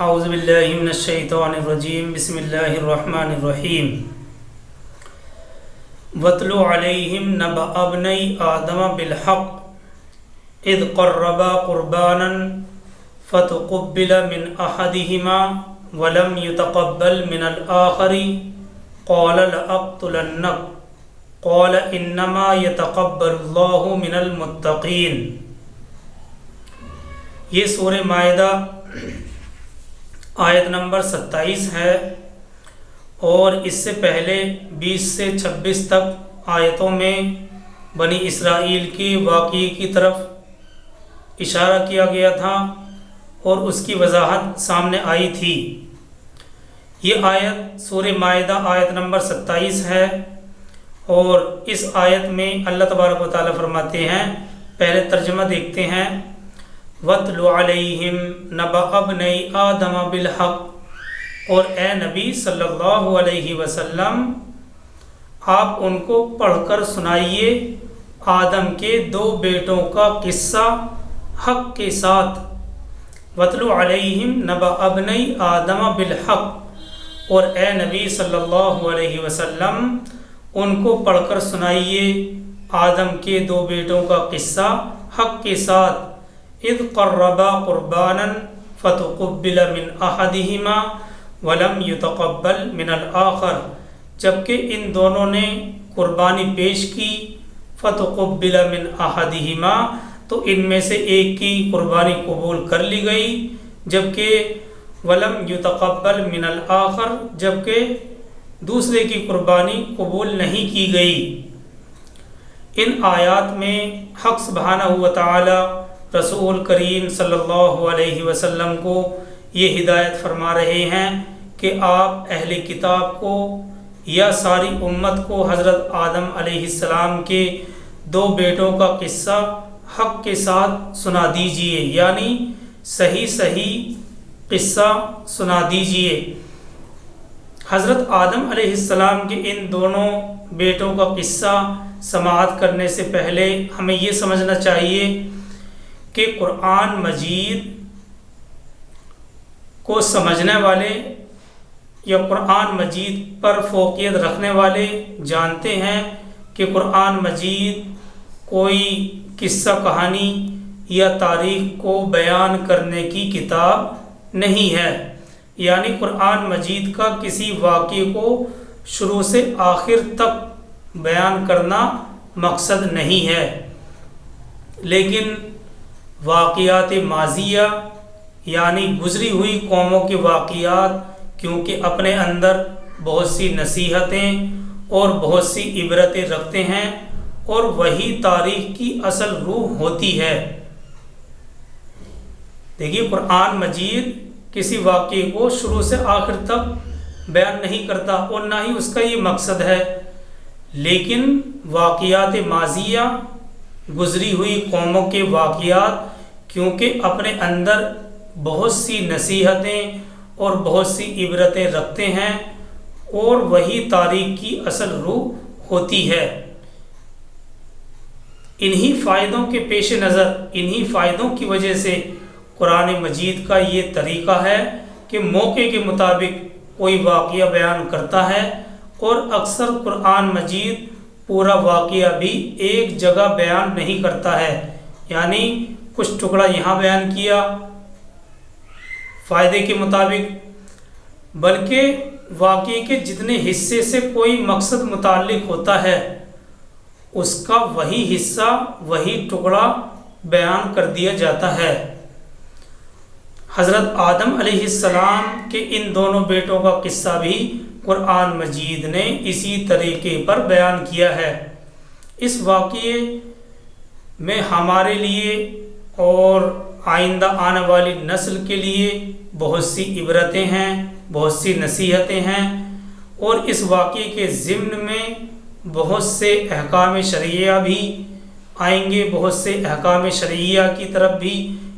اعوذ باللہ من الشیطان الرجیم بسم اللہ الرحمن الرحیم وَاتْلُ عَلَيْهِمْ نَبَأَ ابْنَيْ آدَمَ بِالْحَقِّ إِذْ قَرَّبَا قُرْبَانًا فَتُقُبِّلَ مِنْ أَحَدِهِمَا وَلَمْ يُتَقَبَّلْ مِنَ الْآخَرِ قَالَ لَأَقْتُلَنَّكَ قَالَ إِنَّمَا يَتَقَبَّلُ اللَّهُ مِنَ الْمُتَّقِينَ۔ یہ سورہ مائدہ آیت نمبر 27 ہے، اور اس سے پہلے 20 سے 26 تک آیتوں میں بنی اسرائیل کے واقعے کی طرف اشارہ کیا گیا تھا اور اس کی وضاحت سامنے آئی تھی۔ یہ آیت سورہ مائدہ آیت نمبر 27 ہے، اور اس آیت میں اللہ تبارک و تعالیٰ فرماتے ہیں، پہلے ترجمہ دیکھتے ہیں، وَاتْلُ عَلَيْهِمْ نَبَأَ ابْنَيْ آدَمَ بِالْحَقِّ، اور اے نبی صلی اللہ علیہ وسلم آپ ان کو پڑھ کر سنائیے آدم کے 2 بیٹوں کا قصہ حق کے ساتھ۔ وَاتْلُ عَلَيْهِمْ نَبَأَ ابْنَيْ آدَمَ بِالْحَقِّ، اور اے نبی صلی اللہ علیہ وسلم ان کو پڑھ کر سنائیے آدم کے 2 بیٹوں کا قصہ حق کے ساتھ۔ اذ قربا قربانا فتقبل من احدہما ولم يتقبل من الآخر، جبکہ ان دونوں نے قربانی پیش کی، فتقبل من احدہما، تو ان میں سے ایک کی قربانی قبول کر لی گئی، جبکہ ولم يتقبل من الآخر، جبکہ دوسرے کی قربانی قبول نہیں کی گئی۔ ان آیات میں حق سبحانہ و تعالی رسول کریم صلی اللہ علیہ وسلم کو یہ ہدایت فرما رہے ہیں کہ آپ اہل کتاب کو یا ساری امت کو حضرت آدم علیہ السلام کے 2 بیٹوں کا قصہ حق کے ساتھ سنا دیجئے، یعنی صحیح قصہ سنا دیجئے۔ حضرت آدم علیہ السلام کے ان دونوں بیٹوں کا قصہ سماعت کرنے سے پہلے ہمیں یہ سمجھنا چاہیے کہ قرآن مجید کو سمجھنے والے یا قرآن مجید پر فوقیت رکھنے والے جانتے ہیں کہ قرآن مجید کوئی قصہ کہانی یا تاریخ کو بیان کرنے کی کتاب نہیں ہے، یعنی قرآن مجید کا کسی واقعے کو شروع سے آخر تک بیان کرنا مقصد نہیں ہے، لیکن واقعات ماضیہ یعنی گزری ہوئی قوموں کے واقعات، کیونکہ اپنے اندر بہت سی نصیحتیں اور بہت سی عبرتیں رکھتے ہیں، اور وہی تاریخ کی اصل روح ہوتی ہے۔ دیکھیے، قرآن مجید کسی واقعے کو شروع سے آخر تک بیان نہیں کرتا، اور نہ ہی اس کا یہ مقصد ہے، لیکن واقعات ماضیہ گزری ہوئی قوموں کے واقعات کیونکہ اپنے اندر بہت سی نصیحتیں اور بہت سی عبرتیں رکھتے ہیں، اور وہی تاریخ کی اصل روح ہوتی ہے۔ انہی فائدوں کے پیش نظر، انہی فائدوں کی وجہ سے قرآن مجید کا یہ طریقہ ہے کہ موقع کے مطابق کوئی واقعہ بیان کرتا ہے، اور اکثر قرآن مجید پورا واقعہ بھی ایک جگہ بیان نہیں کرتا ہے، یعنی کچھ ٹکڑا یہاں بیان کیا فائدے کے مطابق، بلکہ واقعے کے جتنے حصے سے کوئی مقصد متعلق ہوتا ہے اس کا وہی حصہ، وہی ٹکڑا بیان کر دیا جاتا ہے۔ حضرت آدم علیہ السلام کے ان دونوں بیٹوں کا قصہ بھی قرآن مجید نے اسی طریقے پر بیان کیا ہے۔ اس واقعے میں ہمارے لیے اور آئندہ آنے والی نسل کے لیے بہت سی عبرتیں ہیں، بہت سی نصیحتیں ہیں، اور اس واقعے کے ضمن میں بہت سے احکام شرعیہ بھی آئیں گے، بہت سے احکام شرعیہ کی طرف بھی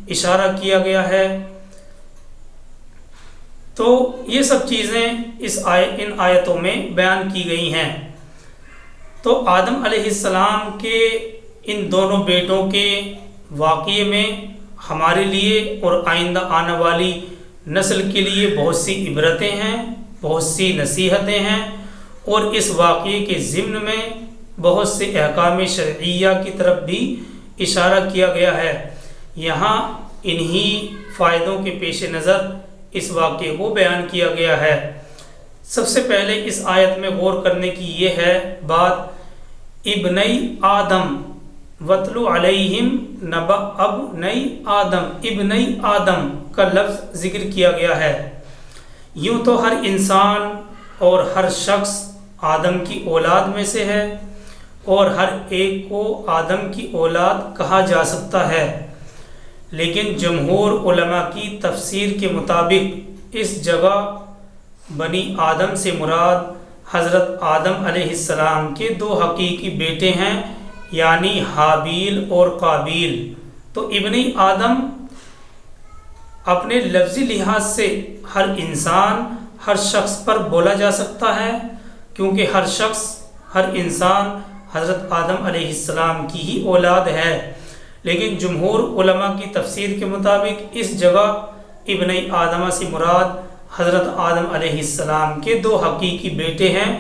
اشارہ کیا گیا ہے۔ تو یہ سب چیزیں ان آیتوں میں بیان کی گئی ہیں۔ تو آدم علیہ السلام کے ان دونوں بیٹوں کے واقعے میں ہمارے لیے اور آئندہ آنے والی نسل کے لیے بہت سی عبرتیں ہیں، بہت سی نصیحتیں ہیں، اور اس واقعے کے ضمن میں بہت سے احکام شرعیہ کی طرف بھی اشارہ کیا گیا ہے۔ یہاں انہی فائدوں کے پیش نظر اس واقعے کو بیان کیا گیا ہے۔ سب سے پہلے اس آیت میں غور کرنے کی یہ ہے بات، ابنی آدم وَاتْلُ عَلَيْهِمْ نَبَأَ ابْنَيْ آدم، ابنی آدم کا لفظ ذکر کیا گیا ہے۔ یوں تو ہر انسان اور ہر شخص آدم کی اولاد میں سے ہے، اور ہر ایک کو آدم کی اولاد کہا جا سکتا ہے، لیکن جمہور علماء کی تفسیر کے مطابق اس جگہ بنی آدم سے مراد حضرت آدم علیہ السلام کے دو حقیقی بیٹے ہیں، یعنی حابیل اور قابیل۔ تو ابنی آدم اپنے لفظی لحاظ سے ہر انسان، ہر شخص پر بولا جا سکتا ہے، کیونکہ ہر شخص، ہر انسان حضرت آدم علیہ السلام کی ہی اولاد ہے، لیکن جمہور علماء کی تفسیر کے مطابق اس جگہ ابنی آدم سے مراد حضرت آدم علیہ السلام کے دو حقیقی بیٹے ہیں،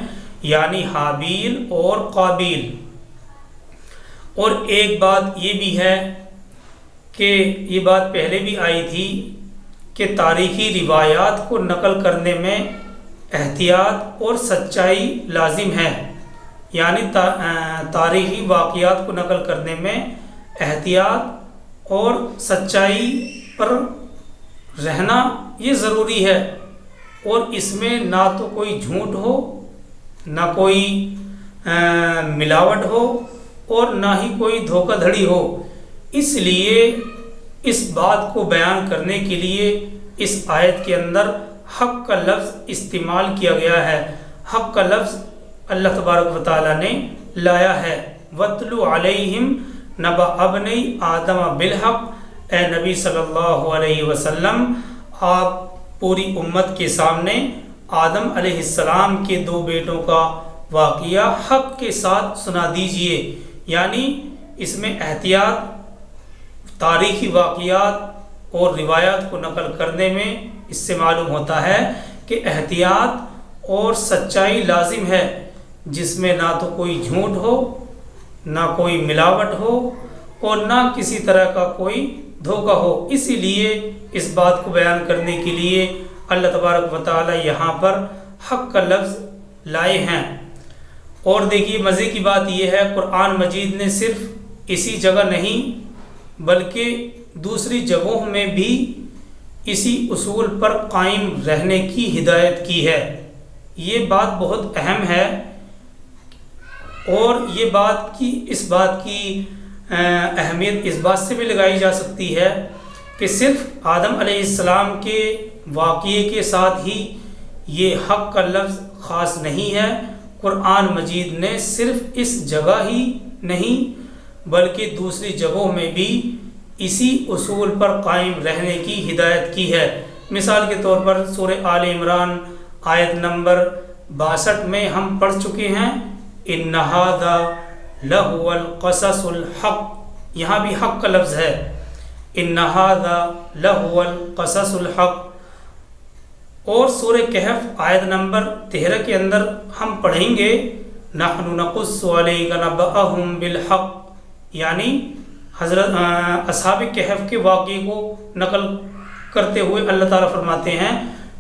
یعنی حابیل اور قابیل۔ اور ایک بات یہ بھی ہے کہ یہ بات پہلے بھی آئی تھی کہ تاریخی روایات کو نقل کرنے میں احتیاط اور سچائی لازم ہے، یعنی تاریخی واقعات کو نقل کرنے میں احتیاط اور سچائی پر رہنا یہ ضروری ہے، اور اس میں نہ تو کوئی جھوٹ ہو، نہ کوئی ملاوٹ ہو، اور نہ ہی کوئی دھوکہ دھڑی ہو۔ اس لیے اس بات کو بیان کرنے کے لیے اس آیت کے اندر حق کا لفظ استعمال کیا گیا ہے۔ حق کا لفظ اللہ تبارک و تعالیٰ نے لایا ہے۔ وَاتْلُ عَلَيْهِمْ نَبَأَ ابْنَيْ آدَمَ بِالْحَقِّ، اے نبی صلی اللہ علیہ وسلم آپ پوری امت کے سامنے آدم علیہ السلام کے دو بیٹوں کا واقعہ حق کے ساتھ سنا دیجئے، یعنی اس میں احتیاط تاریخی واقعات اور روایات کو نقل کرنے میں اس سے معلوم ہوتا ہے کہ احتیاط اور سچائی لازم ہے، جس میں نہ تو کوئی جھوٹ ہو، نہ کوئی ملاوٹ ہو، اور نہ کسی طرح کا کوئی دھوکہ ہو۔ اسی لیے اس بات کو بیان کرنے کے لیے اللہ تبارک و تعالی یہاں پر حق کا لفظ لائے ہیں۔ اور دیکھیے مزے کی بات یہ ہے، قرآن مجید نے صرف اسی جگہ نہیں بلکہ دوسری جگہوں میں بھی اسی اصول پر قائم رہنے کی ہدایت کی ہے۔ یہ بات بہت اہم ہے، اور یہ اس بات کی اہمیت اس بات سے بھی لگائی جا سکتی ہے کہ صرف آدم علیہ السلام کے واقعے کے ساتھ ہی یہ حق کا لفظ خاص نہیں ہے۔ قرآن مجید نے صرف اس جگہ ہی نہیں بلکہ دوسری جگہوں میں بھی اسی اصول پر قائم رہنے کی ہدایت کی ہے۔ مثال کے طور پر سورہ آل عمران آیت نمبر 62 میں ہم پڑھ چکے ہیں، ان ھذا لہو القصص الحق، یہاں بھی حق کا لفظ ہے، ان ھذا لہو القصص الحق۔ اور سورہ کہف آیت نمبر 13 کے اندر ہم پڑھیں گے، نحن نقص علیک نبأہم بالحق، یعنی حضرت اصحاب کہف کے واقعے کو نقل کرتے ہوئے اللہ تعالیٰ فرماتے ہیں،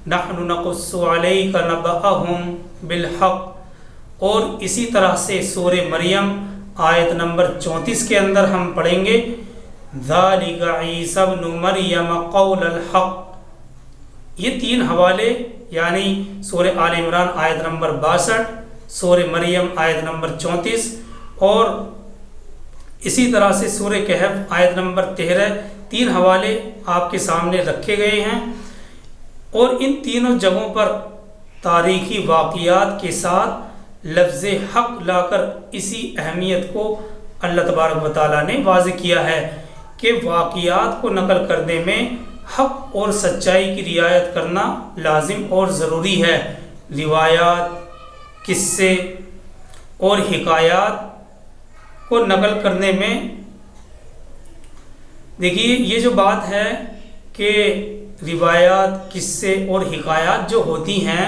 نحن نقص علیک نبأہم بالحق۔ اور اسی طرح سے سورہ مریم آیت نمبر 34 کے اندر ہم پڑھیں گے، ذالک عیسی ابن مریم قول الحق۔ یہ تین حوالے یعنی سورہ آل عمران آیت نمبر 62، سورہ مریم آیت نمبر 34 اور اسی طرح سے سورہ کہف آیت نمبر 13، تین حوالے آپ کے سامنے رکھے گئے ہیں، اور ان تینوں جگہوں پر تاریخی واقعات کے ساتھ لفظ حق لا کر اسی اہمیت کو اللہ تبارک و تعالیٰ نے واضح کیا ہے کہ واقعات کو نقل کرنے میں حق اور سچائی کی رعایت کرنا لازم اور ضروری ہے۔ روایات، قصے اور حکایات کو نقل کرنے میں دیکھیے یہ جو بات ہے کہ روایات، قصے اور حکایات جو ہوتی ہیں،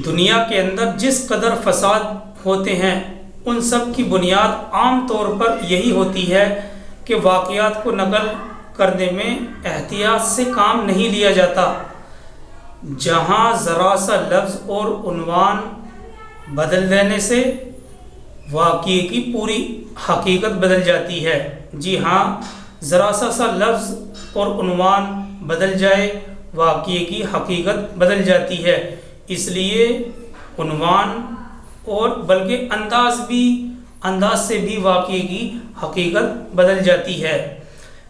دنیا کے اندر جس قدر فساد ہوتے ہیں ان سب کی بنیاد عام طور پر یہی ہوتی ہے کہ واقعات کو نقل کرنے میں احتیاط سے کام نہیں لیا جاتا۔ جہاں ذرا سا لفظ اور عنوان بدل دینے سے واقعے کی پوری حقیقت بدل جاتی ہے۔ جی ہاں، ذرا سا لفظ اور عنوان بدل جائے واقعے کی حقیقت بدل جاتی ہے۔ اس لیے عنوان اور بلکہ انداز سے بھی واقعے کی حقیقت بدل جاتی ہے۔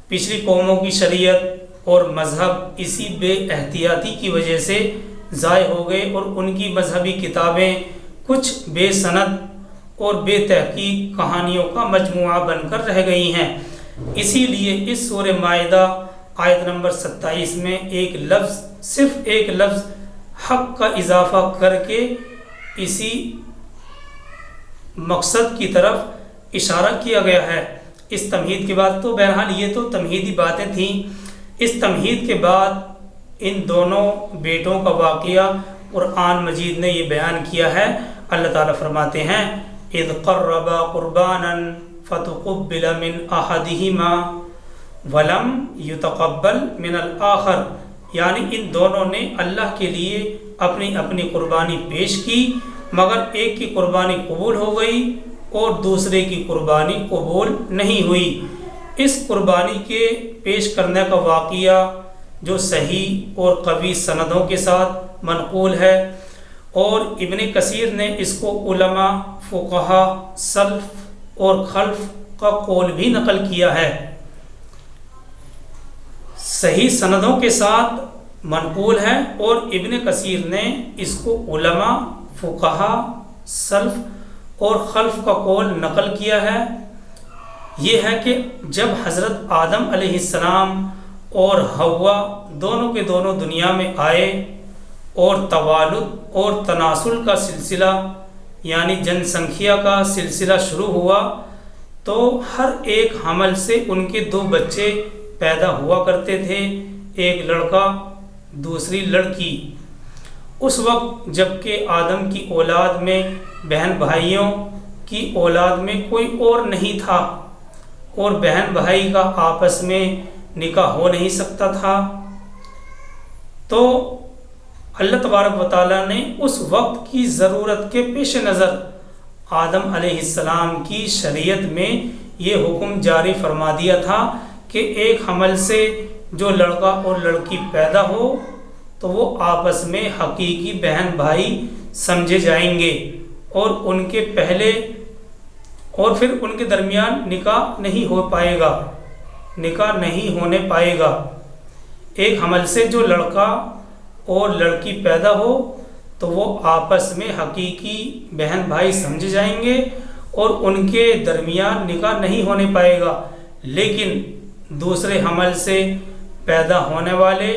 پچھلی قوموں کی شریعت اور مذہب اسی بے احتیاطی کی وجہ سے ضائع ہو گئے اور ان کی مذہبی کتابیں کچھ بے سند اور بے تحقیق کہانیوں کا مجموعہ بن کر رہ گئی ہیں۔ اسی لیے اس سورہ مائدہ آیت نمبر 27 میں صرف ایک لفظ حق کا اضافہ کر کے اسی مقصد کی طرف اشارہ کیا گیا ہے۔ اس تمہید کے بعد تو بہرحال یہ تو تمہیدی باتیں تھیں۔ اس تمہید کے بعد ان دونوں بیٹوں کا واقعہ قرآن مجید نے یہ بیان کیا ہے۔ اللہ تعالیٰ فرماتے ہیں اذ قربا قربانا فتقبل من احدہما ولم یتقبل من الآخر، یعنی ان دونوں نے اللہ کے لیے اپنی اپنی قربانی پیش کی، مگر ایک کی قربانی قبول ہو گئی اور دوسرے کی قربانی قبول نہیں ہوئی۔ اس قربانی کے پیش کرنے کا واقعہ جو صحیح اور قوی سندوں کے ساتھ منقول ہے، اور ابن کثیر نے اس کو علماء، فقہا، سلف اور خلف کا قول بھی نقل کیا ہے۔ صحیح سندوں کے ساتھ منقول ہے اور ابن کثیر نے اس کو علماء، فقہا، سلف اور خلف کا قول نقل کیا ہے۔ یہ ہے کہ جب حضرت آدم علیہ السلام اور حوا دونوں کے دونوں دنیا میں آئے اور توالد اور تناسل کا سلسلہ یعنی جن سنکھیا کا سلسلہ شروع ہوا، تو ہر ایک حمل سے ان کے 2 بچے پیدا ہوا کرتے تھے، ایک لڑکا دوسری لڑکی۔ اس وقت جب کہ آدم کی اولاد میں بہن بھائیوں کی اولاد میں کوئی اور نہیں تھا اور بہن بھائی کا آپس میں نکاح ہو نہیں سکتا تھا، تو اللہ تبارک و تعالیٰ نے اس وقت کی ضرورت کے پیش نظر آدم علیہ السلام کی شریعت میں یہ حکم جاری فرما دیا تھا کہ ایک حمل سے جو لڑکا اور لڑکی پیدا ہو تو وہ آپس میں حقیقی بہن بھائی سمجھے جائیں گے، اور ان کے پہلے اور پھر ان کے درمیان نکاح نہیں ہو پائے گا، نکاح نہیں ہونے پائے گا۔ ایک حمل سے جو لڑکا اور لڑکی پیدا ہو تو وہ آپس میں حقیقی بہن بھائی سمجھے جائیں گے اور ان کے درمیان نکاح نہیں ہونے پائے گا۔ لیکن دوسرے حمل سے پیدا ہونے والے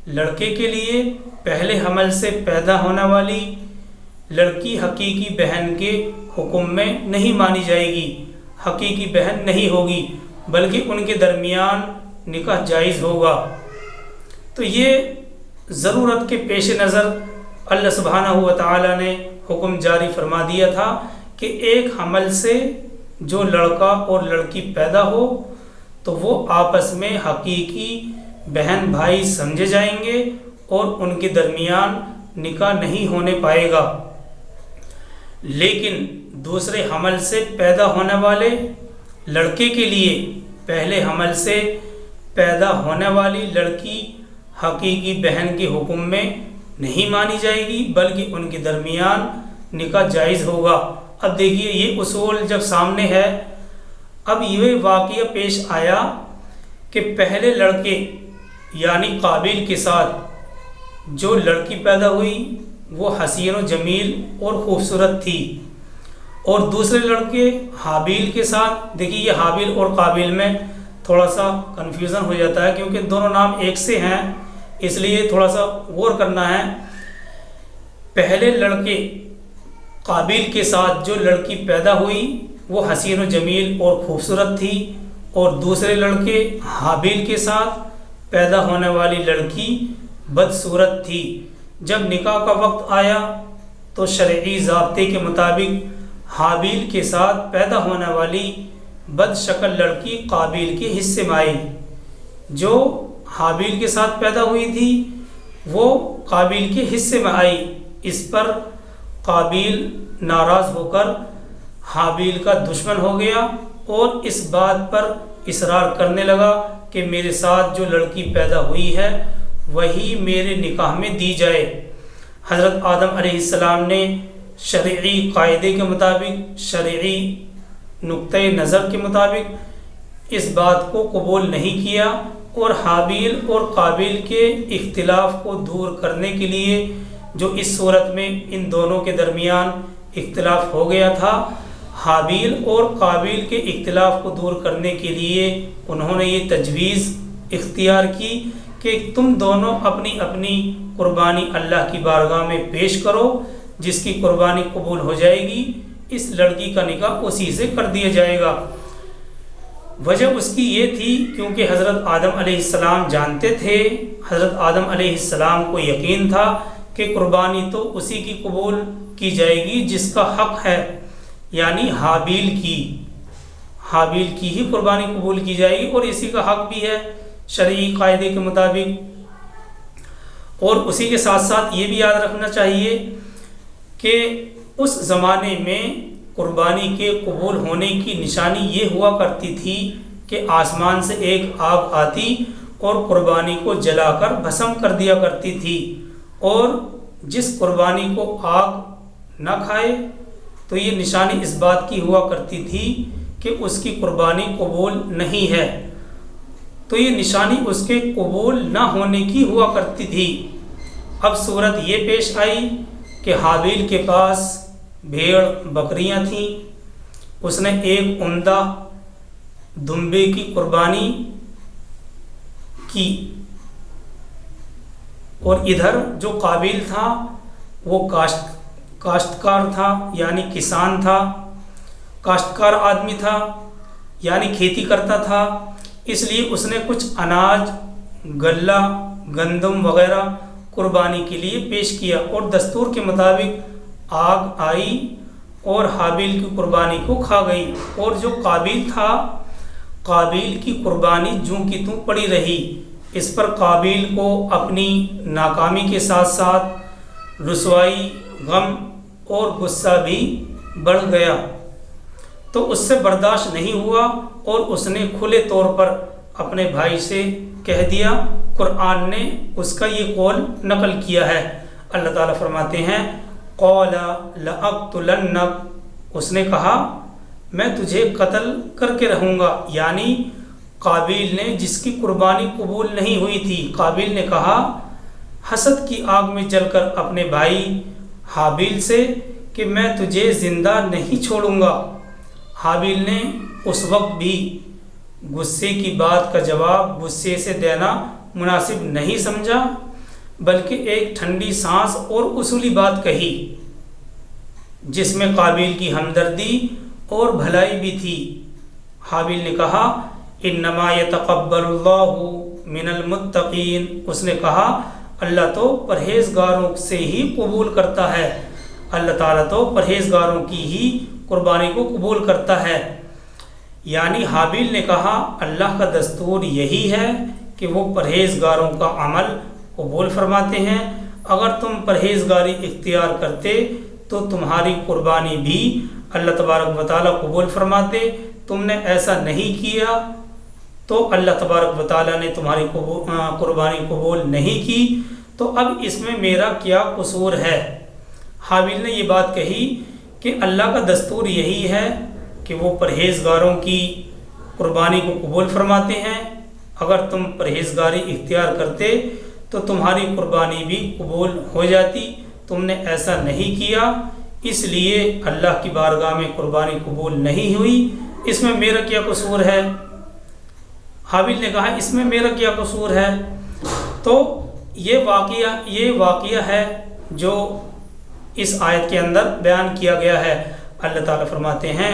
لڑکے کے لیے پہلے حمل سے پیدا ہونے والی لڑکی حقیقی بہن کے حکم میں نہیں مانی جائے گی، حقیقی بہن نہیں ہوگی، بلکہ ان کے درمیان نکاح جائز ہوگا۔ تو یہ ضرورت کے پیش نظر اللہ سبحانہ و تعالی نے حکم جاری فرما دیا تھا کہ ایک حمل سے جو لڑکا اور لڑکی پیدا ہو تو وہ آپس میں حقیقی بہن بھائی سمجھے جائیں گے اور ان کے درمیان نکاح نہیں ہونے پائے گا۔ لیکن دوسرے حمل سے پیدا ہونے والے لڑکے کے لیے پہلے حمل سے پیدا ہونے والی لڑکی حقیقی بہن کے حکم میں نہیں مانی جائے گی، بلکہ ان کے درمیان نکاح جائز ہوگا۔ اب دیکھیے یہ اصول جب سامنے ہے، اب یہ واقعہ پیش آیا کہ پہلے لڑکے یعنی قابیل کے ساتھ جو لڑکی پیدا ہوئی وہ حسین و جمیل اور خوبصورت تھی، اور دوسرے لڑکے حابیل کے ساتھ، دیکھیے یہ حابیل اور قابیل میں تھوڑا سا کنفیوژن ہو جاتا ہے کیونکہ دونوں نام ایک سے ہیں، اس لیے تھوڑا سا غور کرنا ہے۔ پہلے لڑکے قابیل کے ساتھ جو لڑکی پیدا ہوئی وہ حسین و جمیل اور خوبصورت تھی، اور دوسرے لڑکے حابیل کے ساتھ پیدا ہونے والی لڑکی بدصورت تھی۔ جب نکاح کا وقت آیا تو شرعی ضابطے کے مطابق حابیل کے ساتھ پیدا ہونے والی بد شکل لڑکی قابیل کے حصے میں آئی۔ جو حابیل کے ساتھ پیدا ہوئی تھی وہ قابیل کے حصے میں آئی۔ اس پر قابیل ناراض ہو کر حابیل کا دشمن ہو گیا اور اس بات پر اصرار کرنے لگا کہ میرے ساتھ جو لڑکی پیدا ہوئی ہے وہی میرے نکاح میں دی جائے۔ حضرت آدم علیہ السلام نے شرعی قاعدے کے مطابق، شرعی نقطۂ نظر کے مطابق اس بات کو قبول نہیں کیا، اور حابیل اور قابیل کے اختلاف کو دور کرنے کے لیے جو اس صورت میں ان دونوں کے درمیان اختلاف ہو گیا تھا، حابیل اور قابیل کے اختلاف کو دور کرنے کے لیے انہوں نے یہ تجویز اختیار کی کہ تم دونوں اپنی اپنی قربانی اللہ کی بارگاہ میں پیش کرو، جس کی قربانی قبول ہو جائے گی اس لڑکی کا نکاح اسی سے کر دیا جائے گا۔ وجہ اس کی یہ تھی کیونکہ حضرت آدم علیہ السلام جانتے تھے، حضرت آدم علیہ السلام کو یقین تھا کہ قربانی تو اسی کی قبول کی جائے گی جس کا حق ہے، یعنی حابیل کی ہی قربانی قبول کی جائے گی، اور اسی کا حق بھی ہے شرعی قاعدے کے مطابق۔ اور اسی کے ساتھ ساتھ یہ بھی یاد رکھنا چاہیے کہ اس زمانے میں قربانی کے قبول ہونے کی نشانی یہ ہوا کرتی تھی کہ آسمان سے ایک آگ آتی اور قربانی کو جلا کر بھسم کر دیا کرتی تھی، اور جس قربانی کو آگ نہ کھائے تو یہ نشانی اس بات کی ہوا کرتی تھی کہ اس کی قربانی قبول نہیں ہے، تو یہ نشانی اس کے قبول نہ ہونے کی ہوا کرتی تھی۔ اب صورت یہ پیش آئی کہ حابیل کے پاس بھیڑ بکریاں تھیں، اس نے ایک عمدہ دمبے کی قربانی کی، اور ادھر جو قابیل تھا وہ کاشتکار تھا، یعنی کسان تھا، کاشتکار آدمی تھا، یعنی کھیتی کرتا تھا، اس لیے اس نے کچھ اناج، غلہ، گندم وغیرہ قربانی کے لیے پیش کیا، اور دستور کے مطابق آگ آئی اور حابیل کی قربانی کو کھا گئی، اور جو قابیل تھا قابیل کی قربانی جوں کی توں پڑی رہی۔ اس پر قابیل کو اپنی ناکامی کے ساتھ ساتھ رسوائی، غم اور غصہ بھی بڑھ گیا، تو اس سے برداشت نہیں ہوا اور اس نے کھلے طور پر اپنے بھائی سے کہہ دیا۔ قرآن نے اس کا یہ قول نقل کیا ہے۔ اللہ تعالیٰ فرماتے ہیں قَالَ لَأَقْتُلَنَّكَ، اس نے کہا میں تجھے قتل کر کے رہوں گا، یعنی قابیل نے جس کی قربانی قبول نہیں ہوئی تھی، قابیل نے کہا حسد کی آگ میں جل کر اپنے بھائی حابیل سے کہ میں تجھے زندہ نہیں چھوڑوں گا۔ حابیل نے اس وقت بھی غصے کی بات کا جواب غصے سے دینا مناسب نہیں سمجھا، بلکہ ایک ٹھنڈی سانس اور اصولی بات کہی جس میں قابیل کی ہمدردی اور بھلائی بھی تھی۔ حابیل نے کہا انما یتقبل اللہ من المتقین، اس نے کہا اللہ تو پرہیزگاروں سے ہی قبول کرتا ہے، اللہ تعالیٰ تو پرہیزگاروں کی ہی قربانی کو قبول کرتا ہے۔ یعنی حابیل نے کہا اللہ کا دستور یہی ہے کہ وہ پرہیزگاروں کا عمل قبول فرماتے ہیں، اگر تم پرہیزگاری اختیار کرتے تو تمہاری قربانی بھی اللہ تبارک و تعالیٰ قبول فرماتے، تم نے ایسا نہیں کیا تو اللہ تبارک و تعالیٰ نے تمہاری قربانی قبول نہیں کی، تو اب اس میں میرا کیا قصور ہے؟ حابیل نے یہ بات کہی کہ اللہ کا دستور یہی ہے کہ وہ پرہیزگاروں کی قربانی کو قبول فرماتے ہیں، اگر تم پرہیزگاری اختیار کرتے تو تمہاری قربانی بھی قبول ہو جاتی، تم نے ایسا نہیں کیا، اس لیے اللہ کی بارگاہ میں قربانی قبول نہیں ہوئی، اس میں میرا کیا قصور ہے؟ حابیل نے کہا اس میں میرا کیا قصور ہے؟ تو یہ واقعہ ہے جو اس آیت کے اندر بیان کیا گیا ہے۔ اللہ تعالیٰ فرماتے ہیں